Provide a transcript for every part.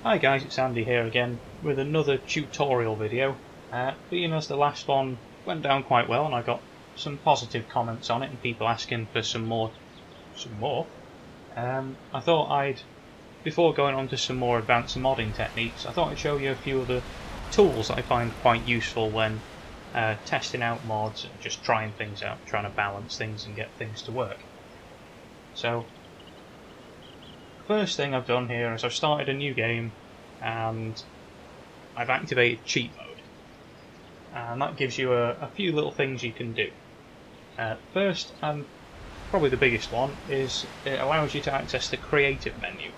Hi guys, it's Andy here again with another tutorial video. Being as the last one went down quite well and I got some positive comments on it and people asking for some more, I thought before going on to some more advanced modding techniques, I thought I'd show you a few of the tools that I find quite useful when testing out mods and just trying things out, trying to balance things and get things to work. So, first thing I've done here is I've started a new game and I've activated cheat mode, and that gives you a few little things you can do. First, and probably the biggest one, is it allows you to access the creative menu.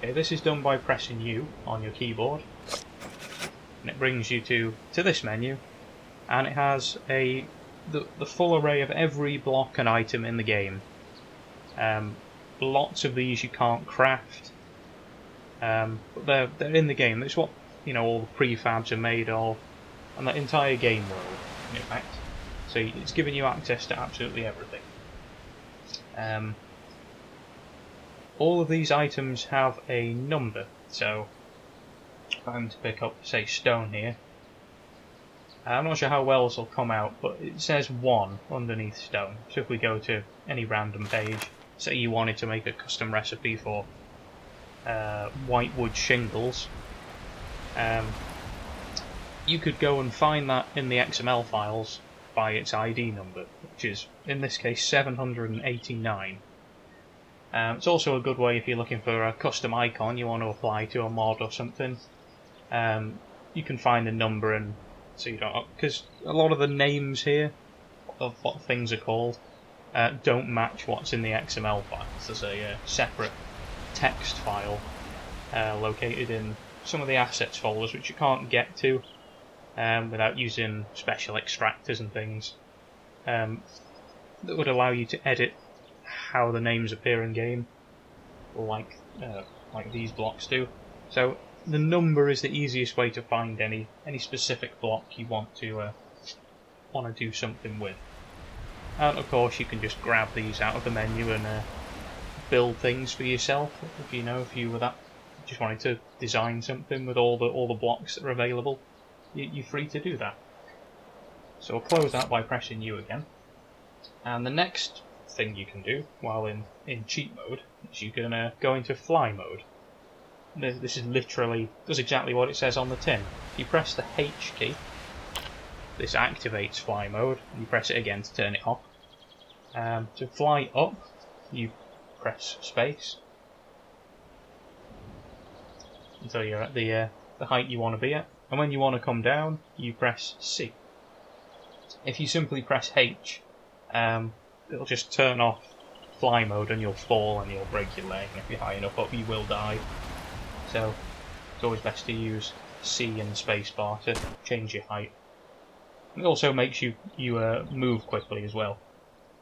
Okay, this is done by pressing U on your keyboard, and it brings you to this menu, and it has the full array of every block and item in the game. Lots of these you can't craft, but they're in the game. That's what all the prefabs are made of, and the entire game world, in fact. So it's giving you access to absolutely everything. All of these items have a number. So if I'm to pick up, say, stone here, I'm not sure how well this will come out, but it says 1 underneath stone. So if we go to any random page, say you wanted to make a custom recipe for whitewood shingles, you could go and find that in the XML files by its ID number, which is in this case 789. It's also a good way if you're looking for a custom icon you want to apply to a mod or something. You can find the number, and so you don't, because a lot of the names here of what things are called don't match what's in the XML files. There's a separate text file located in some of the assets folders which you can't get to without using special extractors and things that would allow you to edit how the names appear in game, like these blocks do. So the number is the easiest way to find any specific block you want to do something with. And of course you can just grab these out of the menu and build things for yourself. If you were just wanted to design something with all the blocks that are available, you're free to do that. So I'll close that by pressing U again. And the next thing you can do while in cheat mode is you can go into fly mode. This is literally does exactly what it says on the tin. If you press the H key, this activates fly mode. You press it again to turn it off. To fly up, you press space until you're at the height you want to be at, and when you want to come down, you press C. If you simply press H, it'll just turn off fly mode and you'll fall and you'll break your leg, and if you're high enough up you will die. So it's always best to use C and spacebar to change your height. It also makes you move quickly as well.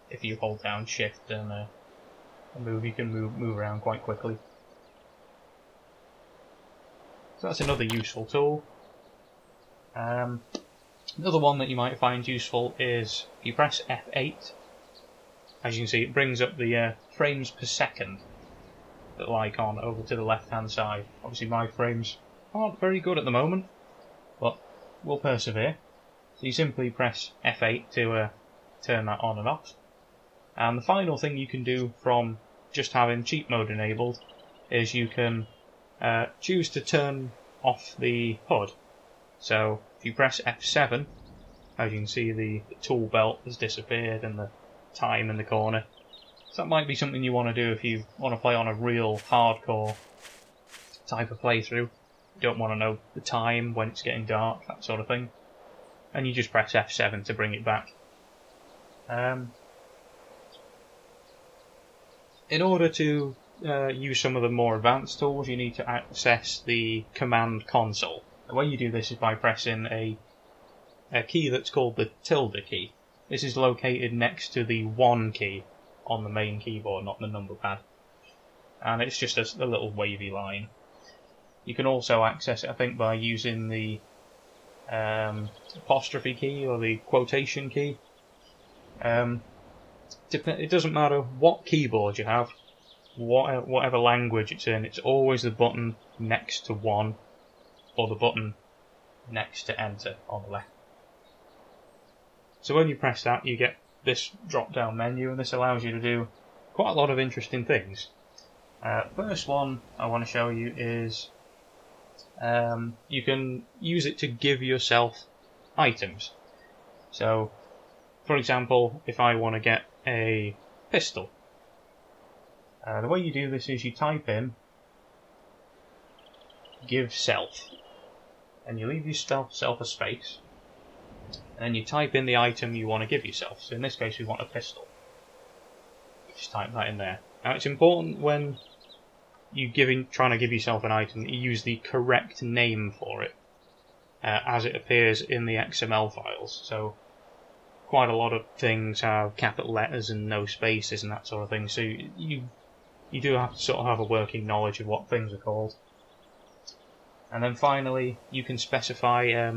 If you hold down shift and move, you can move around quite quickly. So that's another useful tool. Another one that you might find useful is if you press F8. As you can see, it brings up the frames per second little icon over to the left hand side. Obviously my frames aren't very good at the moment, but we'll persevere. So you simply press F8 to turn that on and off. And the final thing you can do from just having cheat mode enabled is you can choose to turn off the HUD. So if you press F7, as you can see, the tool belt has disappeared and the time in the corner. So that might be something you want to do if you want to play on a real hardcore type of playthrough. You don't want to know the time when it's getting dark, that sort of thing. And you just press F7 to bring it back. In order to use some of the more advanced tools, you need to access the command console. The way you do this is by pressing a key that's called the tilde key. This is located next to the 1 key on the main keyboard, not the number pad. And it's just a little wavy line. You can also access it, I think, by using the apostrophe key or the quotation key. It doesn't matter what keyboard you have, whatever language it's in, it's always the button next to 1 or the button next to enter on the left. So when you press that, you get this drop down menu, and this allows you to do quite a lot of interesting things. First one I want to show you is you can use it to give yourself items. So, for example, if I want to get a pistol, the way you do this is you type in give self, and you leave yourself a space, and then you type in the item you want to give yourself. So in this case we want a pistol. Just type that in there. Now it's important when you're trying to give yourself an item that you use the correct name for it, as it appears in the XML files. So quite a lot of things have capital letters and no spaces and that sort of thing, so you do have to sort of have a working knowledge of what things are called. And then finally you can specify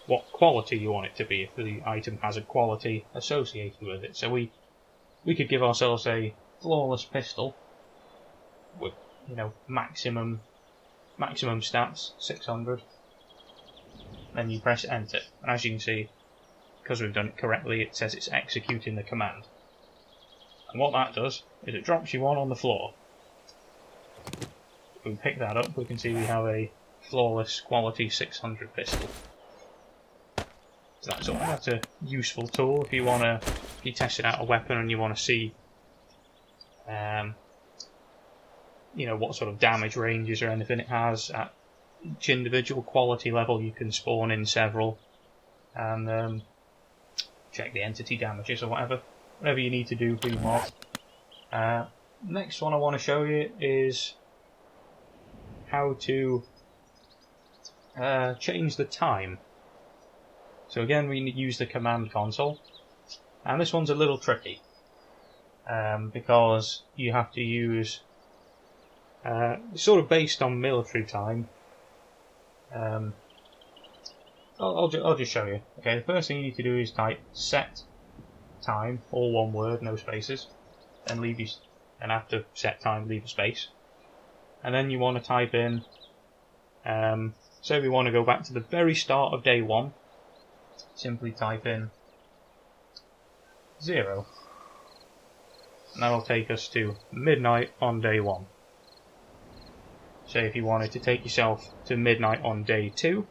what quality you want it to be, if the item has a quality associated with it. So we could give ourselves a flawless pistol with, you know, maximum stats, 600. Then you press enter, and as you can see, because we've done it correctly, it says it's executing the command. And what that does is it drops you one on the floor. If we pick that up, we can see we have a flawless quality 600 pistol. So that's a useful tool if you're testing out a weapon and you want to see, you know, what sort of damage ranges or anything it has. At each individual quality level, you can spawn in several and check the entity damages or whatever you need to do for your mod. Next one I want to show you is how to change the time. So again, we use the command console, and this one's a little tricky because you have to use sort of based on military time. I'll just show you. Okay, the first thing you need to do is type set time, all one word, no spaces, and after set time leave a space, and then you want to type in. Say we want to go back to the very start of day 1. Simply type in 0, and that'll take us to midnight on day 1. Say if you wanted to take yourself to midnight on day 2,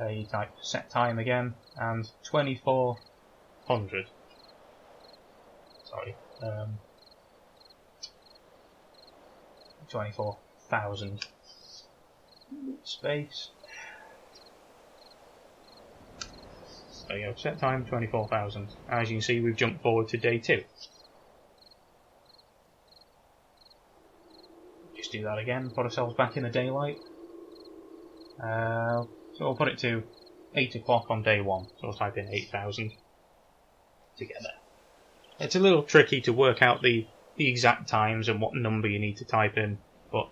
you type set time again and 2400. Sorry, 24,000 space. There you go, set time 24,000. As you can see, we've jumped forward to day 2. Just do that again, put ourselves back in the daylight. So we'll put it to 8 o'clock on day 1, so we'll type in 8,000 to get there. It's a little tricky to work out the exact times and what number you need to type in, but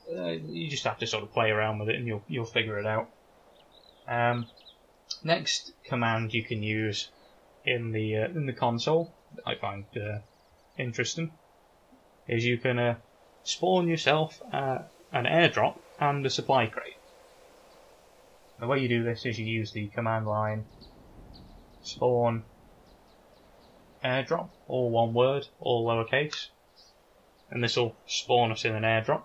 you just have to sort of play around with it and you'll figure it out. Next command you can use in the console that I find interesting is you can spawn yourself an airdrop and a supply crate. The way you do this is you use the command line spawn airdrop, all one word, all lowercase, and this will spawn us in an airdrop.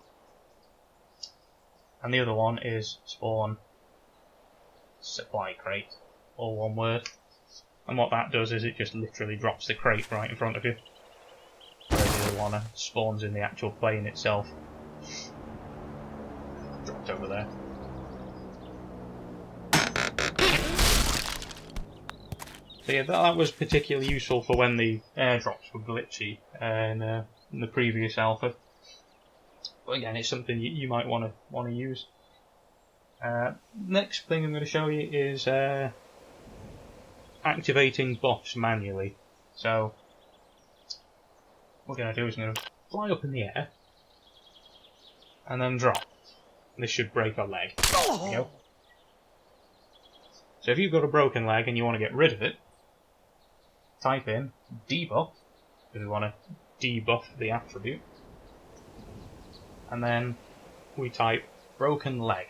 And the other one is spawn supply crate, all one word. And what that does is it just literally drops the crate right in front of you. Whereas the other one spawns in the actual plane itself. Dropped over there. So yeah, that was particularly useful for when the airdrops were glitchy in the previous alpha. But again, it's something you might want to use. Next thing I'm going to show you is activating buffs manually. So what we're going to do is I'm going to fly up in the air and then drop. This should break our leg. There we go. So if you've got a broken leg and you want to get rid of it, type in debuff, because we want to debuff the attribute, and then we type broken leg.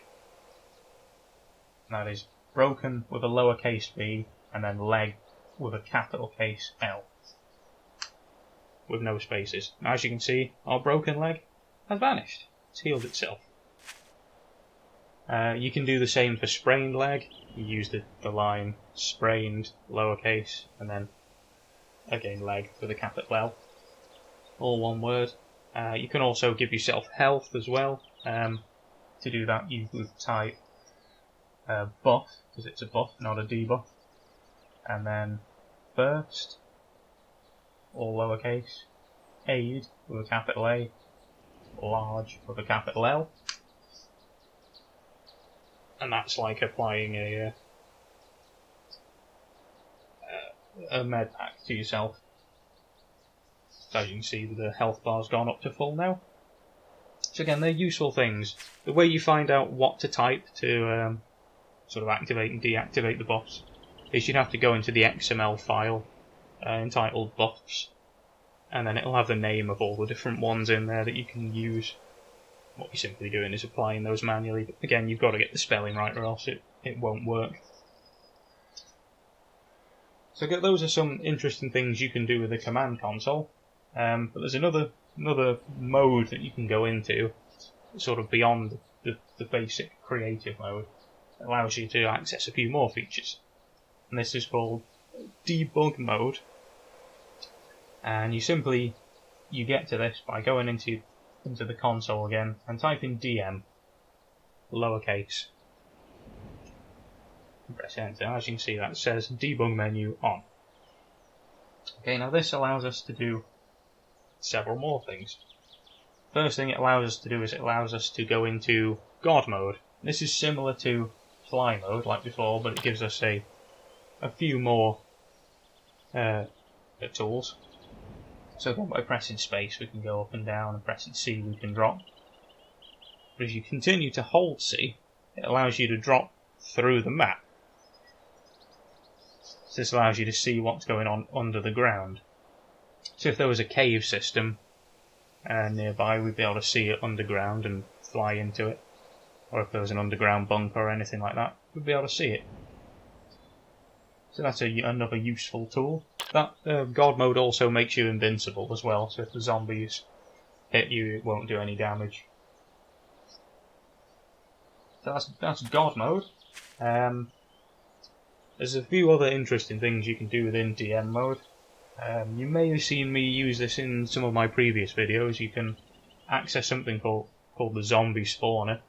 That is broken with a lowercase b, and then leg with a capital case L, with no spaces. Now, as you can see, our broken leg has vanished. It's healed itself. You can do the same for sprained leg. You use the line sprained, lowercase, and then again leg with a capital L. All one word. You can also give yourself health as well. To do that, you would type buff, because it's a buff, not a debuff, and then burst, all lowercase, aid with a capital A, large with a capital L, and that's like applying a med pack to yourself. So as you can see, the health bar's gone up to full now. So again, they're useful things. The way you find out what to type to sort of activate and deactivate the buffs is you'd have to go into the XML file entitled buffs, and then it'll have the name of all the different ones in there that you can use. What you're simply doing is applying those manually, but again, you've got to get the spelling right or else it won't work. So those are some interesting things you can do with the command console. But there's another mode that you can go into, sort of beyond the basic creative mode. It allows you to access a few more features. And this is called Debug mode. And you get to this by going into the console again and typing DM, lowercase. Press enter. As you can see, that says debug menu on. Okay, now this allows us to do several more things. First thing it allows us to do is it allows us to go into God mode. This is similar to fly mode like before, but it gives us a few more tools. So again, by pressing space we can go up and down, and pressing C we can drop. But as you continue to hold C, it allows you to drop through the map. So this allows you to see what's going on under the ground. So if there was a cave system nearby, we'd be able to see it underground and fly into it. Or if there was an underground bunker or anything like that, we'd be able to see it. So that's another useful tool. That God mode also makes you invincible as well, so if the zombies hit you, it won't do any damage. So that's God mode. There's a few other interesting things you can do within DM mode. You may have seen me use this in some of my previous videos. You can access something called the zombie spawner.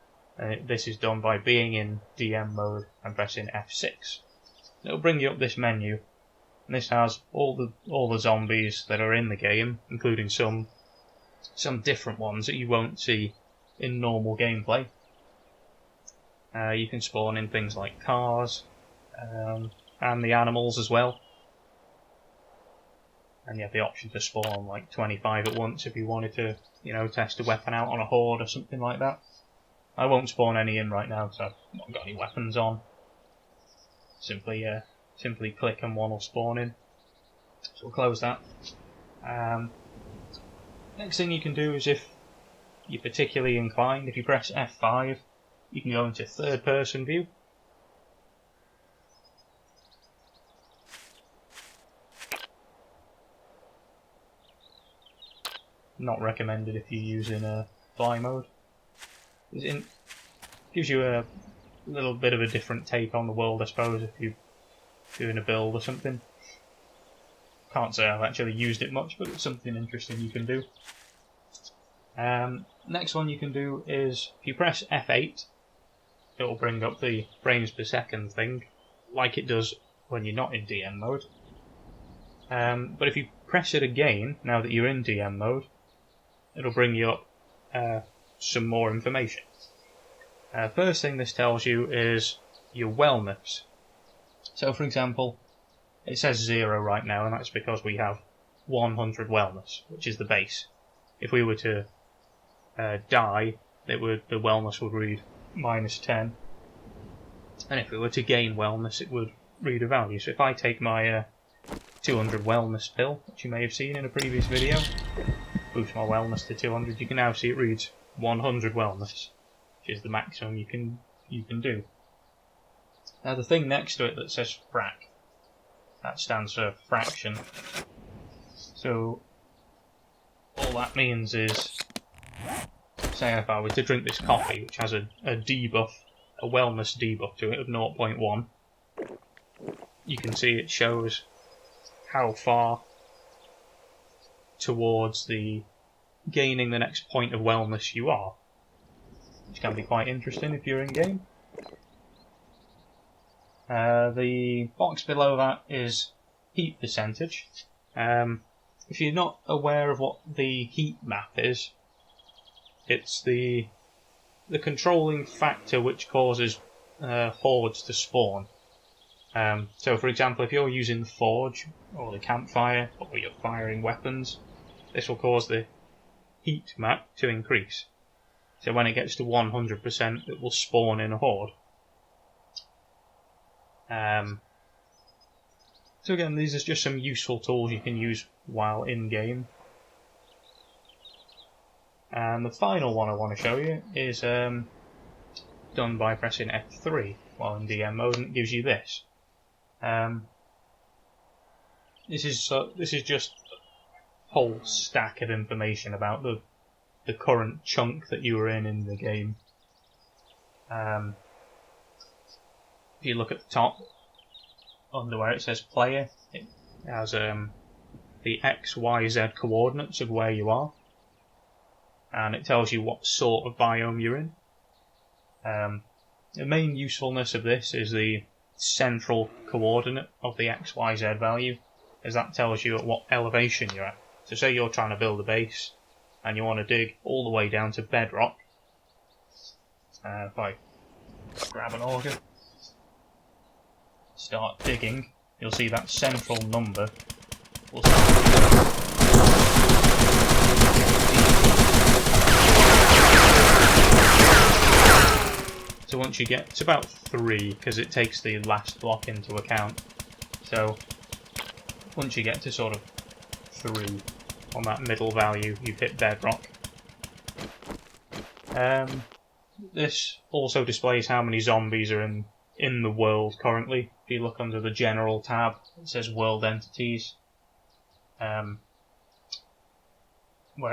This is done by being in DM mode and pressing F6. It'll bring you up this menu, and this has all the zombies that are in the game, including some different ones that you won't see in normal gameplay. You can spawn in things like cars, and the animals as well. And you have the option to spawn like 25 at once if you wanted to, test a weapon out on a horde or something like that. I won't spawn any in right now because I've not got any weapons on. Simply click and one will spawn in. So we'll close that. Next thing you can do is, if you're particularly inclined, if you press F5, you can go into third person view. Not recommended if you're using fly mode. It gives you a little bit of a different take on the world, I suppose, if you're doing a build or something. Can't say I've actually used it much, but it's something interesting you can do. Next one you can do is, if you press F8, it will bring up the frames per second thing, like it does when you're not in DM mode. But if you press it again, now that you're in DM mode, it'll bring you up some more information. First thing this tells you is your wellness. So for example, it says 0 right now, and that's because we have 100 wellness, which is the base. If we were to die, the wellness would read -10, and if we were to gain wellness, it would read a value. So if I take my 200 wellness pill, which you may have seen in a previous video. Boost my wellness to 200. You can now see it reads 100 wellness, which is the maximum you can do. Now the thing next to it that says frac, that stands for fraction. So all that means is, say if I was to drink this coffee, which has a debuff, a wellness debuff to it of 0.1, you can see it shows how far towards the gaining the next point of wellness you are, which can be quite interesting if you're in game. The box below that is heat percentage. If you're not aware of what the heat map is, it's the controlling factor which causes hordes to spawn. So for example, if you're using the forge or the campfire or you're firing weapons, this will cause the heat map to increase. So when it gets to 100%, it will spawn in a horde. So again, these are just some useful tools you can use while in game. And the final one I want to show you is done by pressing F3 while in DM mode, and it gives you this. This is just a whole stack of information about the current chunk that you are in the game. If you look at the top, under where it says player, it has the X, Y, Z coordinates of where you are, and it tells you what sort of biome you're in. The main usefulness of this is the central coordinate of the X, Y, Z value, as that tells you at what elevation you're at. So say you're trying to build a base and you want to dig all the way down to bedrock. If I grab an auger, start digging, you'll see that central number will start. So once you get, it's about 3 because it takes the last block into account. So once you get to sort of 3 on that middle value, you've hit bedrock. This also displays how many zombies are in the world currently. If you look under the general tab, it says world entities, where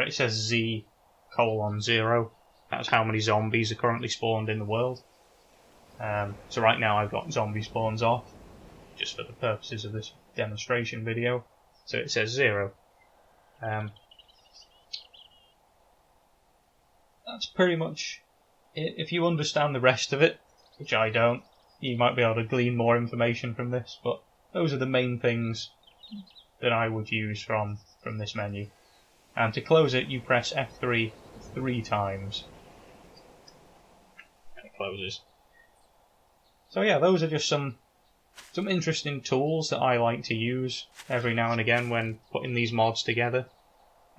it says Z:0, that's how many zombies are currently spawned in the world. So right now I've got zombie spawns off, just for the purposes of this demonstration video, so it says 0. That's pretty much it. If you understand the rest of it, which I don't, you might be able to glean more information from this, but those are the main things that I would use from this menu. And to close it, you press F3 3 times, and it closes. So yeah, those are just some interesting tools that I like to use every now and again when putting these mods together.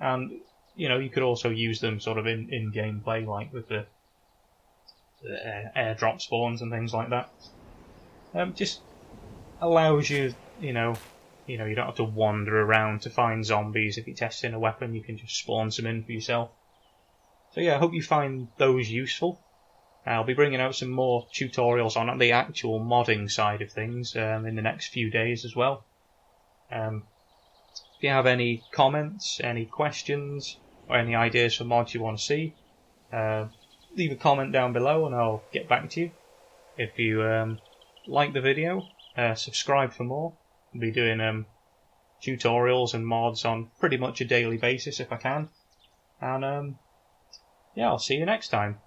And you know, you could also use them sort of in gameplay, like with the airdrop spawns and things like that. Just allows you, you don't have to wander around to find zombies. If you're testing a weapon, you can just spawn some in for yourself. So yeah, I hope you find those useful. I'll be bringing out some more tutorials on the actual modding side of things in the next few days as well. If you have any comments, any questions, or any ideas for mods you want to see, leave a comment down below and I'll get back to you. If you like the video, subscribe for more. I'll be doing tutorials and mods on pretty much a daily basis if I can. And yeah, I'll see you next time.